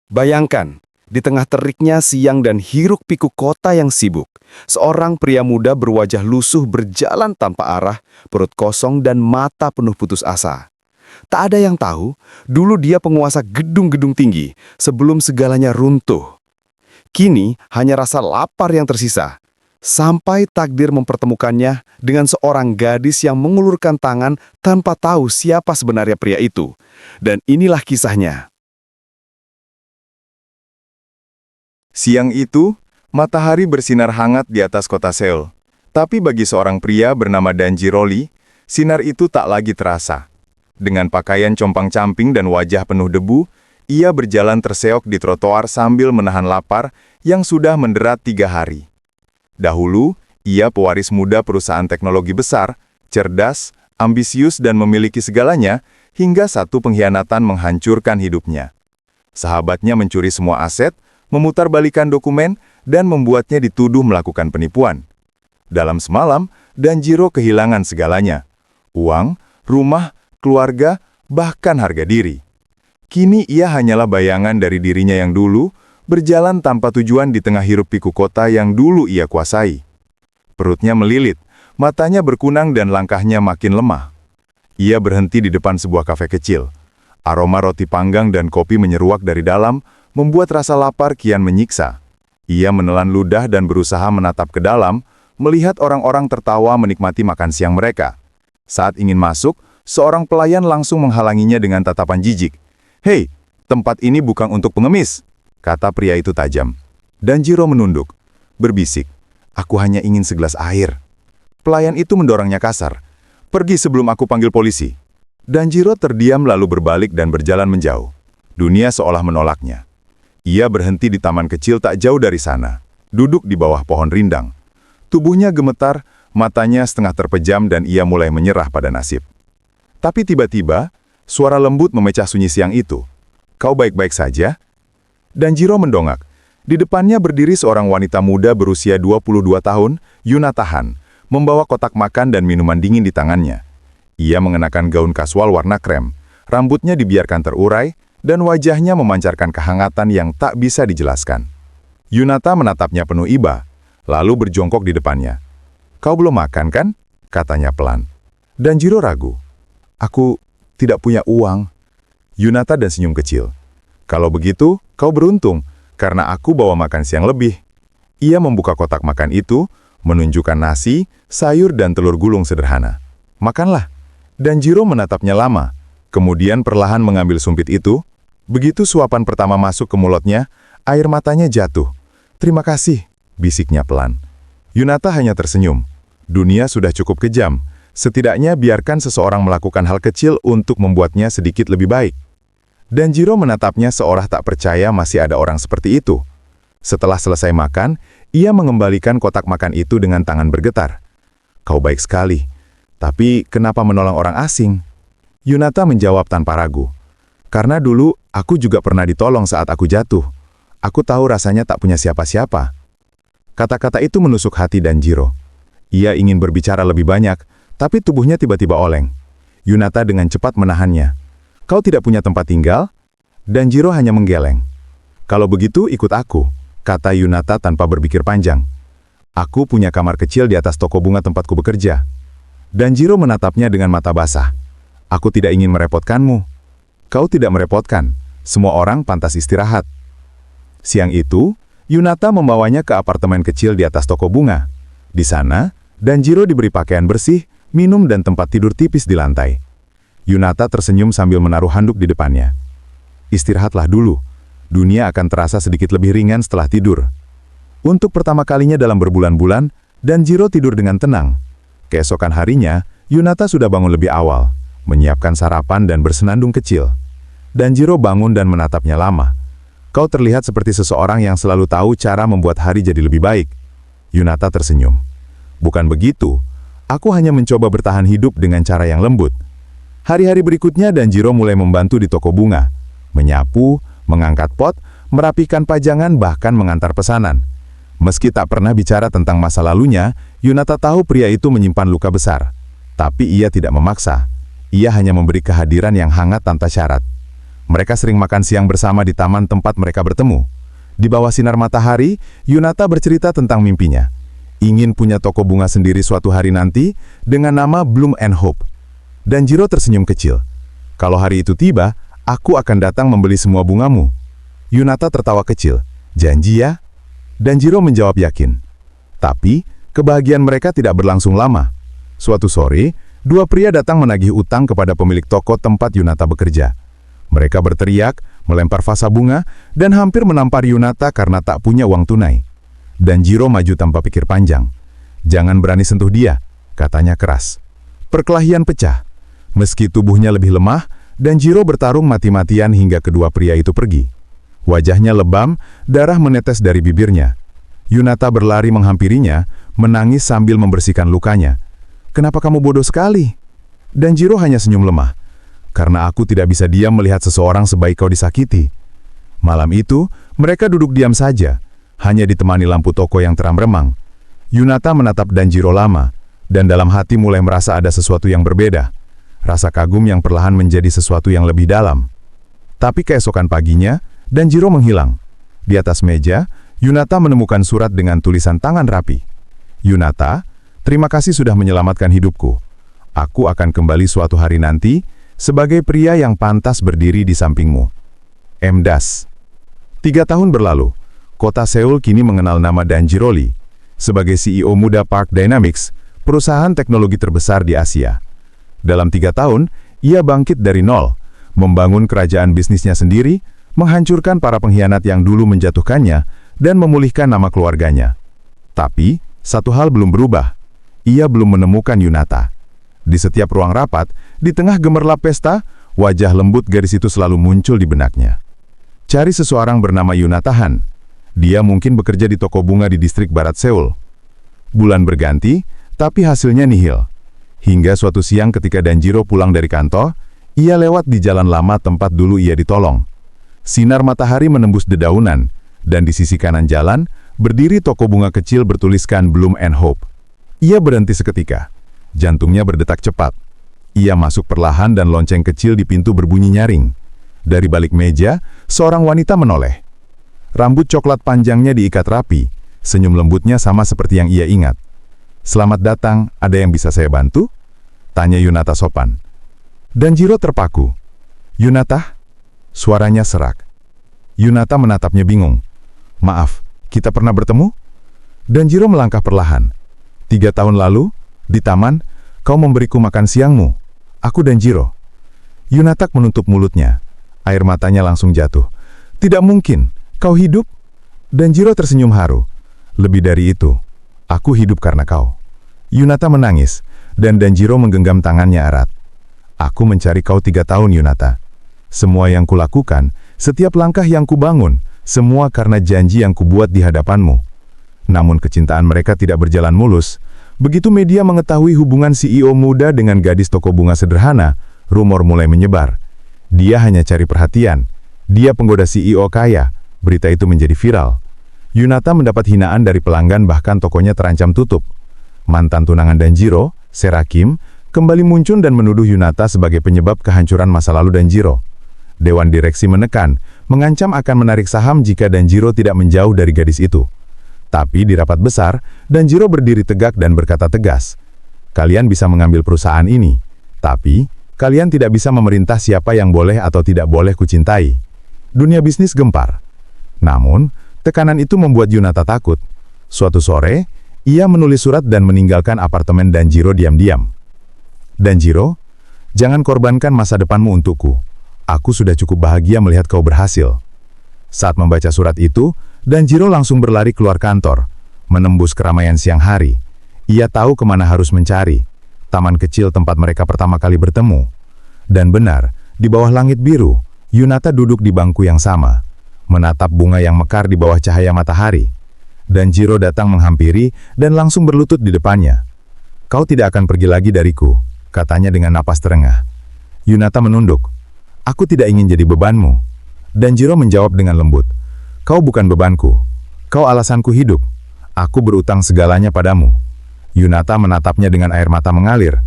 Bayangkan, di tengah teriknya siang dan hiruk-pikuk kota yang sibuk, seorang pria muda berwajah lusuh berjalan tanpa arah, perut kosong dan mata penuh putus asa. Tak ada yang tahu, dulu dia penguasa gedung-gedung tinggi sebelum segalanya runtuh. Kini hanya rasa lapar yang tersisa, sampai takdir mempertemukannya dengan seorang gadis yang mengulurkan tangan tanpa tahu siapa sebenarnya pria itu. Dan inilah kisahnya. Siang itu, matahari bersinar hangat di atas kota Seoul. Tapi bagi seorang pria bernama Danjiroli, sinar itu tak lagi terasa. Dengan pakaian compang-camping dan wajah penuh debu, ia berjalan terseok di trotoar sambil menahan lapar yang sudah menderat 3 hari. Dahulu, ia pewaris muda perusahaan teknologi besar, cerdas, ambisius dan memiliki segalanya, hingga satu pengkhianatan menghancurkan hidupnya. Sahabatnya mencuri semua aset, memutarbalikkan dokumen, dan membuatnya dituduh melakukan penipuan. Dalam semalam, Danjiro kehilangan segalanya. Uang, rumah, keluarga, bahkan harga diri. Kini ia hanyalah bayangan dari dirinya yang dulu, berjalan tanpa tujuan di tengah hiruk-pikuk kota yang dulu ia kuasai. Perutnya melilit, matanya berkunang dan langkahnya makin lemah. Ia berhenti di depan sebuah kafe kecil. Aroma roti panggang dan kopi menyeruak dari dalam, membuat rasa lapar kian menyiksa. Ia menelan ludah dan berusaha menatap ke dalam, melihat orang-orang tertawa menikmati makan siang mereka. Saat ingin masuk, seorang pelayan langsung menghalanginya dengan tatapan jijik. "Hei, tempat ini bukan untuk pengemis," kata pria itu tajam. Danjiro menunduk, berbisik, "Aku hanya ingin segelas air." Pelayan itu mendorongnya kasar. "Pergi sebelum aku panggil polisi." Danjiro terdiam lalu berbalik dan berjalan menjauh. Dunia seolah menolaknya. Ia berhenti di taman kecil tak jauh dari sana, duduk di bawah pohon rindang. Tubuhnya gemetar, matanya setengah terpejam dan ia mulai menyerah pada nasib. Tapi tiba-tiba, suara lembut memecah sunyi siang itu. "Kau baik-baik saja?" Danjiro mendongak. Di depannya berdiri seorang wanita muda berusia 22 tahun, Yunata Han, membawa kotak makan dan minuman dingin di tangannya. Ia mengenakan gaun kasual warna krem, rambutnya dibiarkan terurai, dan wajahnya memancarkan kehangatan yang tak bisa dijelaskan. Yunata menatapnya penuh iba, lalu berjongkok di depannya. "Kau belum makan, kan?" katanya pelan. Danjiro ragu. "Aku tidak punya uang." Yunata dan senyum kecil. "Kalau begitu, kau beruntung, karena aku bawa makan siang lebih." Ia membuka kotak makan itu, menunjukkan nasi, sayur dan telur gulung sederhana. "Makanlah." Danjiro menatapnya lama, kemudian perlahan mengambil sumpit itu. Begitu suapan pertama masuk ke mulutnya, air matanya jatuh. "Terima kasih," bisiknya pelan. Yunata hanya tersenyum. Dunia sudah cukup kejam. Setidaknya biarkan seseorang melakukan hal kecil untuk membuatnya sedikit lebih baik. Danjiro menatapnya seolah tak percaya masih ada orang seperti itu. Setelah selesai makan, ia mengembalikan kotak makan itu dengan tangan bergetar. "Kau baik sekali. Tapi kenapa menolong orang asing?" Yunata menjawab tanpa ragu. "Karena dulu, aku juga pernah ditolong saat aku jatuh. Aku tahu rasanya tak punya siapa-siapa." Kata-kata itu menusuk hati Danjiro. Ia ingin berbicara lebih banyak, tapi tubuhnya tiba-tiba oleng. Yunata dengan cepat menahannya. "Kau tidak punya tempat tinggal?" Danjiro hanya menggeleng. "Kalau begitu, ikut aku," kata Yunata tanpa berpikir panjang. "Aku punya kamar kecil di atas toko bunga tempatku bekerja." Danjiro menatapnya dengan mata basah. "Aku tidak ingin merepotkanmu." "Kau tidak merepotkan. Semua orang pantas istirahat." Siang itu, Yunata membawanya ke apartemen kecil di atas toko bunga. Di sana, Danjiro diberi pakaian bersih, minum dan tempat tidur tipis di lantai. Yunata tersenyum sambil menaruh handuk di depannya. "Istirahatlah dulu. Dunia akan terasa sedikit lebih ringan setelah tidur." Untuk pertama kalinya dalam berbulan-bulan, Danjiro tidur dengan tenang. Keesokan harinya, Yunata sudah bangun lebih awal, menyiapkan sarapan dan bersenandung kecil. Danjiro bangun dan menatapnya lama. "Kau terlihat seperti seseorang yang selalu tahu cara membuat hari jadi lebih baik." Yunata tersenyum. "Bukan begitu. Aku hanya mencoba bertahan hidup dengan cara yang lembut." Hari-hari berikutnya Danjiro mulai membantu di toko bunga. Menyapu, mengangkat pot, merapikan pajangan bahkan mengantar pesanan. Meski tak pernah bicara tentang masa lalunya, Yunata tahu pria itu menyimpan luka besar. Tapi ia tidak memaksa. Ia hanya memberi kehadiran yang hangat tanpa syarat. Mereka sering makan siang bersama di taman tempat mereka bertemu. Di bawah sinar matahari, Yunata bercerita tentang mimpinya. Ingin punya toko bunga sendiri suatu hari nanti dengan nama Bloom and Hope. Danjiro tersenyum kecil. Kalau hari itu tiba, aku akan datang membeli semua bungamu. Yunata tertawa kecil. Janji ya? Danjiro menjawab yakin. Tapi, kebahagiaan mereka tidak berlangsung lama. Suatu sore, dua pria datang menagih utang kepada pemilik toko tempat Yunata bekerja. Mereka berteriak, melempar vasa bunga, dan hampir menampar Yunata karena tak punya uang tunai. Danjiro maju tanpa pikir panjang. Jangan berani sentuh dia, katanya keras. Perkelahian pecah. Meski tubuhnya lebih lemah, Danjiro bertarung mati-matian hingga kedua pria itu pergi. Wajahnya lebam, darah menetes dari bibirnya. Yunata berlari menghampirinya, menangis sambil membersihkan lukanya. Kenapa kamu bodoh sekali? Danjiro hanya senyum lemah. Karena aku tidak bisa diam melihat seseorang sebaik kau disakiti. Malam itu, mereka duduk diam saja, hanya ditemani lampu toko yang terang remang. Yunata menatap Danjiro lama, dan dalam hati mulai merasa ada sesuatu yang berbeda. Rasa kagum yang perlahan menjadi sesuatu yang lebih dalam. Tapi keesokan paginya, Danjiro menghilang. Di atas meja, Yunata menemukan surat dengan tulisan tangan rapi. Yunata, terima kasih sudah menyelamatkan hidupku. Aku akan kembali suatu hari nanti, sebagai pria yang pantas berdiri di sampingmu. M. Das. 3 tahun berlalu, kota Seoul kini mengenal nama Danjiro Lee. Sebagai CEO muda Park Dynamics, perusahaan teknologi terbesar di Asia. Dalam 3 tahun, ia bangkit dari nol, membangun kerajaan bisnisnya sendiri, menghancurkan para pengkhianat yang dulu menjatuhkannya, dan memulihkan nama keluarganya. Tapi, satu hal belum berubah. Ia belum menemukan Yunata. Di setiap ruang rapat, di tengah gemerlap pesta, wajah lembut gadis itu selalu muncul di benaknya. Cari seseorang bernama Yunata Han. Dia mungkin bekerja di toko bunga di distrik barat Seoul. Bulan berganti, tapi hasilnya nihil. Hingga suatu siang ketika Danjiro pulang dari kantor, ia lewat di jalan lama tempat dulu ia ditolong. Sinar matahari menembus dedaunan, dan di sisi kanan jalan, berdiri toko bunga kecil bertuliskan Bloom and Hope. Ia berhenti seketika. Jantungnya berdetak cepat. Ia masuk perlahan dan lonceng kecil di pintu berbunyi nyaring. Dari balik meja, seorang wanita menoleh. Rambut coklat panjangnya diikat rapi, senyum lembutnya sama seperti yang ia ingat. Selamat datang, ada yang bisa saya bantu? Tanya Yunata sopan. Danjiro terpaku. Yunata? Suaranya serak. Yunata menatapnya bingung. Maaf, kita pernah bertemu? Danjiro melangkah perlahan. 3 tahun lalu, di taman, kau memberiku makan siangmu. Aku Danjiro. Yunata menutup mulutnya. Air matanya langsung jatuh. Tidak mungkin, kau hidup? Danjiro tersenyum haru. Lebih dari itu, aku hidup karena kau. Yunata menangis, dan Danjiro menggenggam tangannya erat. Aku mencari kau 3 tahun, Yunata. Semua yang kulakukan, setiap langkah yang kubangun, semua karena janji yang kubuat di hadapanmu. Namun kecintaan mereka tidak berjalan mulus. Begitu media mengetahui hubungan CEO muda dengan gadis toko bunga sederhana, rumor mulai menyebar. Dia hanya cari perhatian. Dia penggoda CEO kaya. Berita itu menjadi viral. Yunata mendapat hinaan dari pelanggan, bahkan tokonya terancam tutup. Mantan tunangan Danjiro, Serakim, kembali muncul dan menuduh Yunata sebagai penyebab kehancuran masa lalu Danjiro. Dewan direksi menekan, mengancam akan menarik saham jika Danjiro tidak menjauh dari gadis itu. Tapi di rapat besar, Danjiro berdiri tegak dan berkata tegas, "Kalian bisa mengambil perusahaan ini, tapi kalian tidak bisa memerintah siapa yang boleh atau tidak boleh kucintai." Dunia bisnis gempar. Namun, tekanan itu membuat Yunata takut. Suatu sore, ia menulis surat dan meninggalkan apartemen Danjiro diam-diam. Danjiro, jangan korbankan masa depanmu untukku. Aku sudah cukup bahagia melihat kau berhasil. Saat membaca surat itu, Danjiro langsung berlari keluar kantor, menembus keramaian siang hari. Ia tahu kemana harus mencari. Taman kecil tempat mereka pertama kali bertemu. Dan benar, di bawah langit biru, Yunata duduk di bangku yang sama, menatap bunga yang mekar di bawah cahaya matahari. Danjiro datang menghampiri dan langsung berlutut di depannya. "Kau tidak akan pergi lagi dariku," katanya dengan napas terengah. Yunata menunduk. "Aku tidak ingin jadi bebanmu." Danjiro menjawab dengan lembut. "Kau bukan bebanku. Kau alasanku hidup. Aku berutang segalanya padamu." Yunata menatapnya dengan air mata mengalir.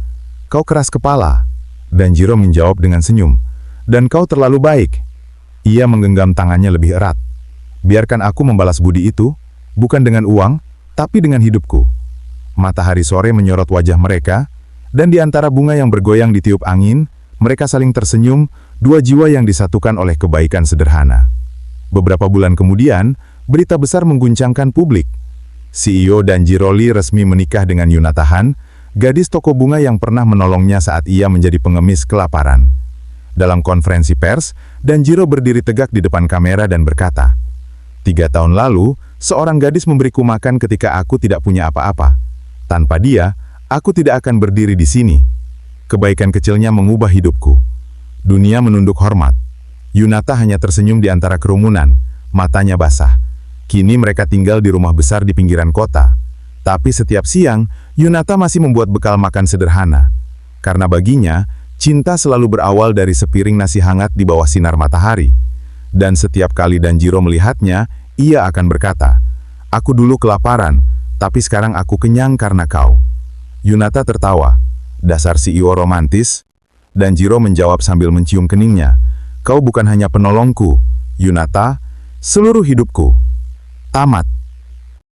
"Kau keras kepala." Danjiro menjawab dengan senyum. "Dan kau terlalu baik." Ia menggenggam tangannya lebih erat. Biarkan aku membalas budi itu, bukan dengan uang, tapi dengan hidupku. Matahari sore menyorot wajah mereka, dan di antara bunga yang bergoyang ditiup angin, mereka saling tersenyum, dua jiwa yang disatukan oleh kebaikan sederhana. Beberapa bulan kemudian, berita besar mengguncangkan publik. CEO Danjiroli resmi menikah dengan Yunatahan, gadis toko bunga yang pernah menolongnya saat ia menjadi pengemis kelaparan. Dalam konferensi pers, Danjiro berdiri tegak di depan kamera dan berkata, "3 tahun lalu, seorang gadis memberiku makan ketika aku tidak punya apa-apa. Tanpa dia, aku tidak akan berdiri di sini. Kebaikan kecilnya mengubah hidupku." Dunia menunduk hormat. Yunata hanya tersenyum di antara kerumunan, matanya basah. Kini mereka tinggal di rumah besar di pinggiran kota. Tapi setiap siang, Yunata masih membuat bekal makan sederhana. Karena baginya, cinta selalu berawal dari sepiring nasi hangat di bawah sinar matahari. Dan setiap kali Danjiro melihatnya, ia akan berkata, "Aku dulu kelaparan, tapi sekarang aku kenyang karena kau." Yunata tertawa. "Dasar CEO romantis." Danjiro menjawab sambil mencium keningnya, "Kau bukan hanya penolongku, Yunata, seluruh hidupku." Tamat.